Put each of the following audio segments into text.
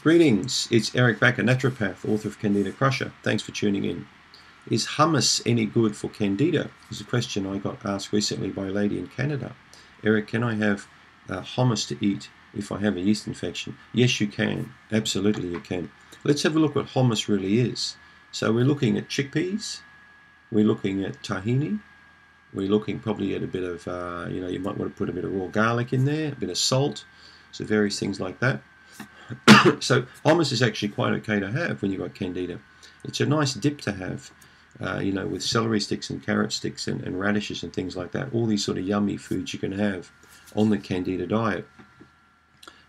Greetings, it's Eric Backer, naturopath, author of Candida Crusher. Thanks for tuning in. Is hummus any good for Candida? Is a question I got asked recently by a lady in Canada. Eric, can I have hummus to eat if I have a yeast infection? Yes, you can. Absolutely you can. Let's have a look what hummus really is. So we're looking at chickpeas, we're looking at tahini, we're looking probably at a bit of, you might want to put a bit of raw garlic in there, a bit of salt, so various things like that. So hummus is actually quite okay to have when you've got Candida. It's a nice dip to have, with celery sticks and carrot sticks and radishes and things like that. All these sort of yummy foods you can have on the Candida diet.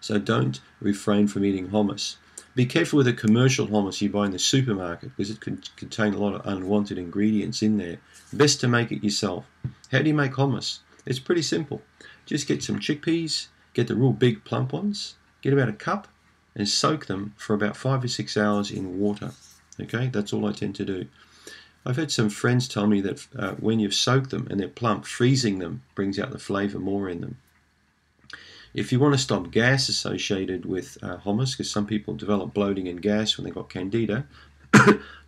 So don't refrain from eating hummus. Be careful with the commercial hummus you buy in the supermarket because it can contain a lot of unwanted ingredients in there. Best to make it yourself. How do you make hummus? It's pretty simple. Just get some chickpeas, get the real big plump ones, get about a cup, and soak them for about 5 or 6 hours in water. Okay, that's all I tend to do. I've had some friends tell me that when you've soaked them and they're plump, freezing them brings out the flavour more in them. If you want to stop gas associated with hummus, because some people develop bloating and gas when they've got Candida,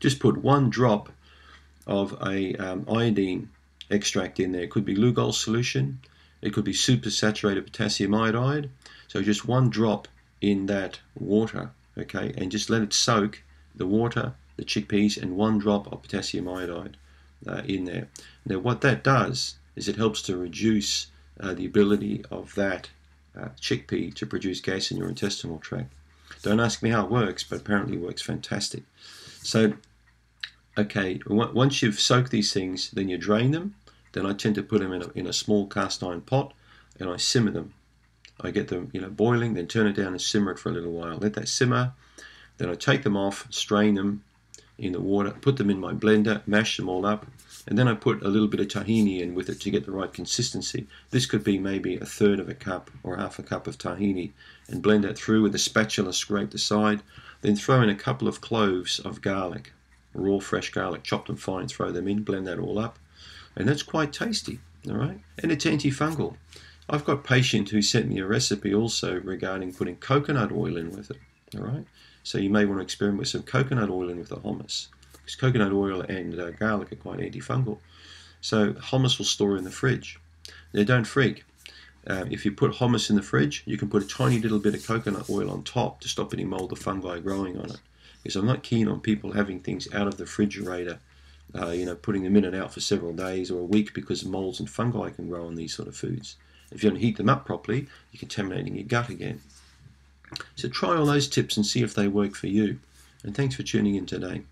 just put 1 drop of a iodine extract in there. It could be Lugol solution, it could be supersaturated potassium iodide, so just 1 drop in that water, okay, and just let it soak, the water, the chickpeas, and 1 drop of potassium iodide in there. Now what that does is it helps to reduce the ability of that chickpea to produce gas in your intestinal tract. Don't ask me how it works, but apparently it works fantastic. So, okay, once you've soaked these things, then you drain them. Then I tend to put them in a small cast iron pot, and I simmer them. I get them, boiling, then turn it down and simmer it for a little while. Let that simmer. Then I take them off, strain them in the water, put them in my blender, mash them all up, and then I put a little bit of tahini in with it to get the right consistency. This could be maybe 1/3 of a cup or 1/2 cup of tahini, and blend that through with a spatula, scrape the side, then throw in a couple of cloves of garlic, raw fresh garlic, chop them fine, throw them in, blend that all up, and that's quite tasty, all right? And it's antifungal. I've got a patient who sent me a recipe also regarding putting coconut oil in with it, all right? So you may want to experiment with some coconut oil in with the hummus, because coconut oil and garlic are quite antifungal. So hummus will store in the fridge. Now don't freak. If you put hummus in the fridge, you can put a tiny little bit of coconut oil on top to stop any mold or fungi growing on it. Because I'm not keen on people having things out of the refrigerator, putting them in and out for several days or a week because molds and fungi can grow on these sort of foods. If you don't heat them up properly, you're contaminating your gut again. So try all those tips and see if they work for you. And thanks for tuning in today.